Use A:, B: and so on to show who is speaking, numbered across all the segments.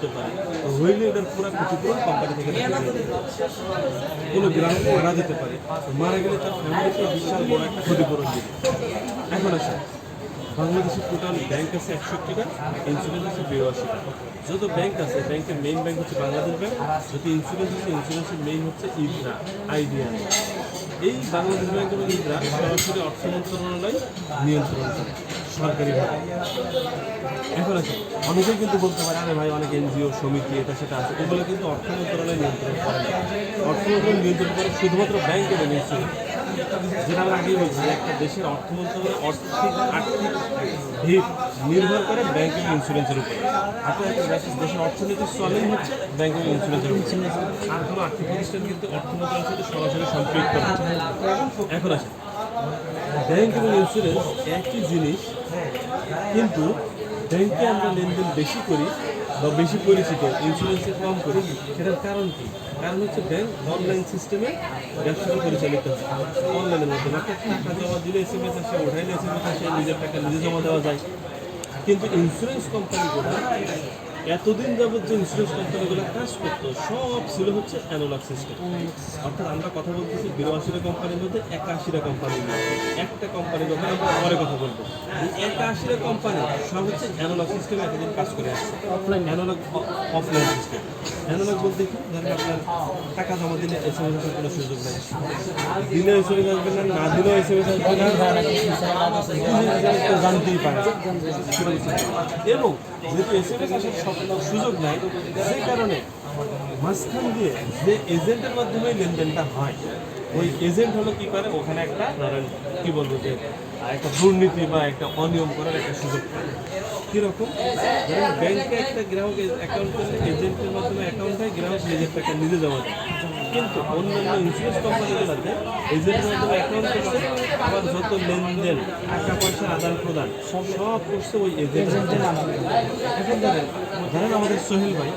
A: হতে পারে, হইলে এটার পুরো ক্ষতিপূরণ কোম্পানি থেকে কোনো গ্রাহক মারা যেতে পারে, মারা গেলে তার ফ্যামিলিকে বিশাল বড় একটা ক্ষতিপূরণ দিবে। এখন আসে বাংলাদেশে টোটাল ব্যাংক আছে 61টা, ইন্স্যুরেন্স আছে 82টা। যত ব্যাংক আছে, ব্যাংকের মেইন ব্যাংক হচ্ছে বাংলাদেশ ব্যাংক, যত ইন্স্যুরেন্স আছে ইন্স্যুরেন্সের মেইন হচ্ছে ইবরা, আইডিয়া। এই বাংলাদেশ ব্যাংক এবং ইবরা সরাসরি অর্থ মন্ত্রণালয় নিয়ন্ত্রণ করে সরকারিভাবে। এখন আছে অনেকেই কিন্তু বলতে পারে আরে ভাই অনেক এনজিও সমিতি এটা সেটা আছে, এগুলো কিন্তু অর্থ মন্ত্রণালয় নিয়ন্ত্রণ করে না। অর্থ মন্ত্রণালয় নিয়ন্ত্রণ করে শুধুমাত্র ব্যাংক এবং ইন্স্যুরেন্স। যেটা আমরা আগেই বলছি যে একটা দেশের অর্থ মন্ত্রণালয় আর্থিক ভিত নির্ভর করে ব্যাংক এবং ইন্স্যুরেন্সের উপরে। আপনার একটা দেশের অর্থনীতি চলেই হচ্ছে ব্যাংক এবং ইন্স্যুরেন্সের উপরে। আর কোনো আর্থিক প্রতিষ্ঠান কিন্তু অর্থ মন্ত্রণালয়ের সাথে সরাসরি সম্পৃক্ত হচ্ছে। এখন আসে ব্যাংক এবং ইন্স্যুরেন্স একই জিনিস, কিন্তু ব্যাংকে আমরা লেনদেন বেশি করি বা বেশি পরিচিত, ইন্স্যুরেন্সে কম করি। সেটার কারণ কি? কারণ হচ্ছে ব্যাংক অনলাইন সিস্টেমে ব্যবসাটা পরিচালিত হয়। অনলাইনের মাধ্যমে একটা টাকা জমা দিলে SMS আসে, ওঠাইলে SMS আসে, নিজের টাকা নিজে জমা দেওয়া যায়। কিন্তু ইন্স্যুরেন্স কোম্পানিগুলো এতদিন যাবত যে ইন্স্যুরেন্স কোম্পানিগুলো কাজ করতো সব ছিল হচ্ছে অ্যানালগ সিস্টেম। অর্থাৎ আমরা কথা বলতেছি 82টা কোম্পানির মধ্যে 81টা কোম্পানি নেই। একটা কোম্পানির ব্যাপারে আমরা পরে কথা বলবো। এই 81টা কোম্পানি সব হচ্ছে অ্যানালগ সিস্টেমে এতদিন কাজ করে আসছে। Analogue offline system. অ্যানালগ বলতে কি, ধরেন আপনার টাকা জমা দিলে SMS আসার কোনো সুযোগ নেই, দিলে SMS আসবে না, না দিলেও SMS আসবে না, জানতেই পারে। এবং যেহেতু SMS আসার সুযোগ নাই, যে কারণে মাঝখান দিয়ে যে এজেন্টের মাধ্যমে লেনদেনটা হয়, ওই এজেন্ট হলো কি করে, ওখানে একটা ধরেন কি বলবো যে একটা দুর্নীতি বা একটা অনিয়ম করার একটা সুযোগ পায়। কীরকম? ধরেন ব্যাংকে একটা গ্রাহক অ্যাকাউন্ট করলে এজেন্টের মাধ্যমে অ্যাকাউন্ট হয়, গ্রাহক নিজের টাকা নিজে জমা দেয়। কিন্তু অন্যান্য ইন্স্যুরেন্স কোম্পানিগুলোতে এজেন্টের মাধ্যমে অ্যাকাউন্ট করছে, আবার যত লেনদেন টাকা পয়সার আদান প্রদান সব করছে ওই এজেন্টের নামে। এখন ধরেন আমাদের সোহেল ভাই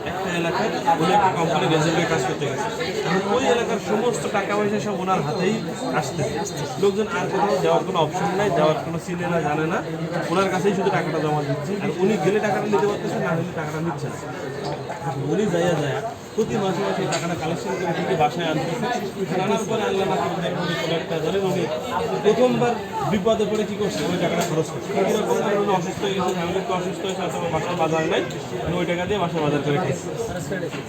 A: একটা এলাকায় উনি একটা কোম্পানির এজেন্টের কাজ করতে গেছে, এখন ওই এলাকার সমস্ত টাকা পয়সা সব ওনার হাতেই আসতেছে। লোকজন আর কোথাও যাওয়ার কোনো অপশন নাই, যাওয়ার কোনো চিনে না, জানে না, ওনার কাছেই শুধু টাকাটা জমা দিচ্ছে। আর উনি গেলে টাকাটা নিতে পারতেছে, না হলে টাকাটা নিচ্ছে না। উনি যাইয়া প্রতি মাসে মাসে টাকাটা কালেকশন করে ঠিকই বাসায় আনতেছে। আনার পরে আল্লাহ না করে উনি কোনো একটা ধরেন উনি প্রথমবার বিপদে পড়ে কী করছে, ওই টাকাটা খরচ করছে। এরকম উনি অসুস্থ হয়ে গেছে, ফ্যামিলিকে অসুস্থ হয়েছে, অথবা বাসার বাজার নাই, উনি ওই টাকা দিয়ে বাসার বাজার করে খেয়েছে,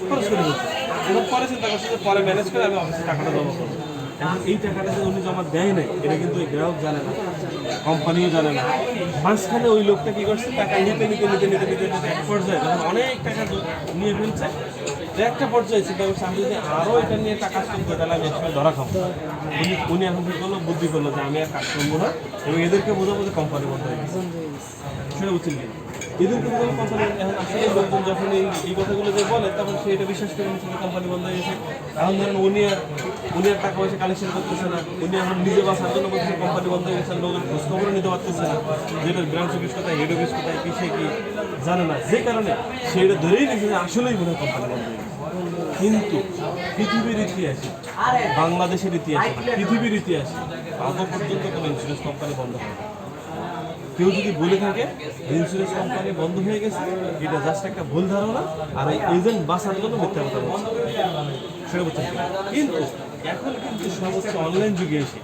A: খরচ করে দিচ্ছে। এবার পরে চিন্তা করছে যে পরে ম্যানেজ করে আমি অফিসে টাকাটা জমা করবো। এখন এই টাকাটা যে উনি জমা দেয় নাই, এটা কিন্তু ওই গ্রাহক জানে না, কোম্পানিও জানে না। মাঝখানে ওই লোকটা কী করছে, টাকা নিতে এক পর্যায়ে যখন অনেক টাকা নিয়ে ফেলছে, একটা পর্যায়ে চিন্তা করছে আমি যদি আরও এটা নিয়ে টাকা কাজ করবো তাহলে আমি একসময় ধরা খাবো। উনি এখন কী করলো, বুদ্ধি করলো যে আমি আর কাজ করবো না, এবং এদেরকে বোঝাবো যে কোম্পানি বন্ধ হয়ে গেছে। সেটা বুঝছেন কি? এদেরকে বোঝাবো কোম্পানি এখন আসলে লোকজন যখন এই কথাগুলো যে বলে তখন সে এটা বিশ্বাস করে নিচ্ছে যে কোম্পানি বন্ধ হয়ে গেছে। এখন ধরেন উনি আর টাকা পয়সা কালেকশন করতেছে না, উনি এখন নিজে বাঁচার জন্য বলছে কোম্পানি বন্ধ হয়ে গেছে, লোকজন খোঁজখবরও নিতে পারতেছে না, যেটা ব্রাঞ্চ অফিস কোথায়, হেড অফিস কোথায়, কি সে কি জানে না, যে কারণে সে এটা ধরেই নিয়েছে যে আসলেই মনে হয় কোম্পানি বন্ধ হয়ে গেছে। কিন্তু পৃথিবীর ইতিহাসে, বাংলাদেশের ইতিহাসে, পৃথিবীর ইতিহাসে আজও পর্যন্ত কোনো ইন্স্যুরেন্স কোম্পানি বন্ধ হয় না। কেউ যদি বলে থাকে ইন্স্যুরেন্স কোম্পানি বন্ধ হয়ে গেছে, এটা জাস্ট একটা ভুল ধারণা, আর এই এজেন্ট বাঁচার জন্য মিথ্যা কথা বলছে, সেটা বুঝতে। কিন্তু এখন কিন্তু সমস্ত অনলাইন যুগে এসে,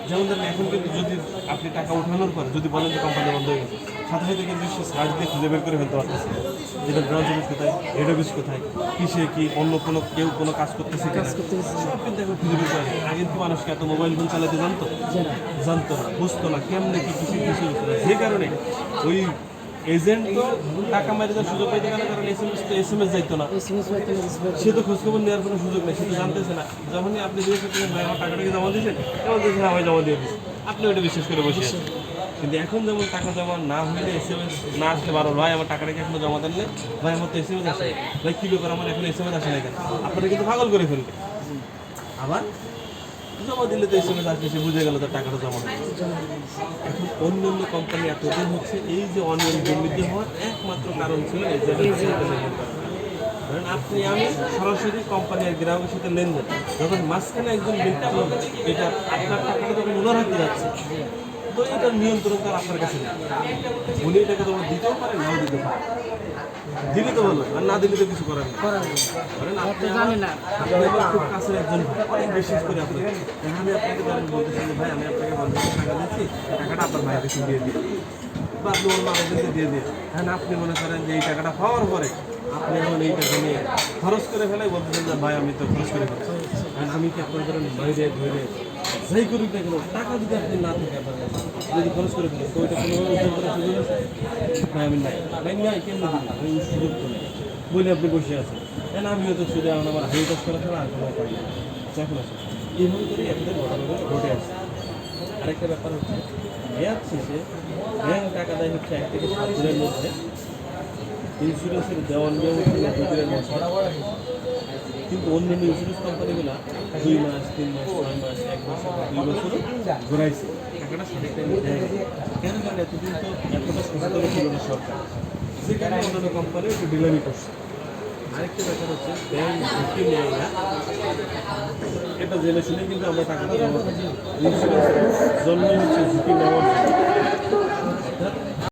A: যেমন ধরেন এখন কিন্তু যদি আপনি টাকা উঠানোর পরে যদি বলেন যে কোম্পানি বন্ধ হয়ে গেছে, সাথে সাথে কিন্তু সে সার্চ দিয়ে খুঁজে বের করে ফেলতে পারতেছে যেটা ব্রাঞ্চ অফিস কোথায়, হেড অফিস কোথায়, কিসে কি, অন্য কেউ কোনো কাজ করতেছে, সব কিন্তু এখন খুঁজে বের করে। আগে কিন্তু মানুষকে এত মোবাইল ফোন চালাতে জানতো না, বুঝতো না কেমনে কি কিছু বুঝতো না, যে কারণে ওই এজেন্ট তো টাকা মারি দেওয়ার সুযোগ পাইতে গেলে, কারণ SMS যাইতো না, সে তো খোঁজখবর নেওয়ার কোনো সুযোগ নেই, সে তো জানতেছে না। যখনই আপনি জিজ্ঞেস করতেছেন ভাই আমার টাকাটাকে জমা দিয়েছেন, এমন দিয়েছেন হ্যাঁ ভাই জমা দিয়ে দিচ্ছি, আপনি ওইটা বিশ্বাস করে বসে আছেন। কিন্তু এখন যেমন টাকা জমা না হলে SMS না আসলে বারো, ভাই আমার টাকাটাকে এখনো জমা দেন নাই, ভাই আমার তো SMS আসে, ভাই কী ব্যাপার আমার এখন SMS আসে না কেন, আপনারা কিন্তু পাগল করে ফেলবে। আবার জমা দিলে তো SMS আসবে, সে বুঝে গেল তার টাকাটা জমা হয়ে গেছে। এখন অন্য কোম্পানি এতদিন হচ্ছে এই যে অনিয়ম দুর্নীতি হওয়ার একমাত্র কারণ ছিল ধরেন আপনি আমি সরাসরি কোম্পানি আর গ্রাহকের সাথে লেনদেন, যখন মাঝখানে একজন বিলটা এটা আপনার টাকাটা যখন ওনার হাতে যাচ্ছে, তো এটার নিয়ন্ত্রণ তার আপনার কাছে নেই। উনি এটাকে তোমার দিতেও পারে, নাও দিতে পারে। দিলে তো ভালো, আর না দিলে তো কিছু করার নেই। ধরেন আপনি আমার খুব কাছের একজন ভাই, অনেক বিশ্বাস করি আপনাকে। এখন আমি আপনাকে ধরেন বলতেছি যে ভাই আমি আপনাকে 50,000 টাকা দিচ্ছি, টাকাটা আপনার ভাইয়ের কাছে দিয়ে দিই, বা আপনি অন্য আরেকজনকে দিয়ে দিন। হ্যাঁ, আপনি মনে করেন যে এই টাকাটা পাওয়ার পরে আপনি এখন এই টাকা নিয়ে খরচ করে ফেলে বলতেছেন যে ভাই আমি তো খরচ করে ফেলছি। আর আমি কি আপনার ধরেন বাইরে ধরে যাই করুক না কেন, টাকা যদি আপনি না থাকে আপনার কাছে, যদি খরচ করে ফেলেন তো ওইটা কোনোভাবে উদ্ধার করার সুযোগ আছে? ভাই আমি নাই, ভাই নাই, কেমন দিন ওই সুযোগ তো নেই বলে আপনি বসে আছেন। কেন আমিও তো শুধু এখন আমার হাই কাজ করা ছাড়া আর কোনো উপায় নেই। যখন আসে এইভাবে করে আপনাদের ঘটনাগুলো ঘটে আসে। আরেকটা ব্যাপার হচ্ছে মেয়াদ শেষে ব্যাংক টাকা দেয় হচ্ছে 1 থেকে 7 দিনের মধ্যে। ইন্স্যুরেন্সের দেওয়ার নিয়ম হচ্ছে 2 দিনের মধ্যে, কিন্তু অন্যান্য ইন্স্যুরেন্স কোম্পানিগুলো 2 মাস, 3 মাস, 6 মাস, 1 বছর, 2 বছরও ঘুরাইছে, টাকাটা সঠিক টাইমে দেয় না। কেন জানেন? এতদিন তো এতটা সচেতন ছিল না সরকার, যে কারণে অন্যান্য কোম্পানি একটু ডিলামি করছে। আরেকটা ব্যাপার হচ্ছে ব্যাংক ঝুঁকি নেয় না, এটা জেনে শুনে কিন্তু আমরা টাকাটা জমা করি। ইন্স্যুরেন্সের জন্যই হচ্ছে ঝুঁকি নেওয়ার জন্য।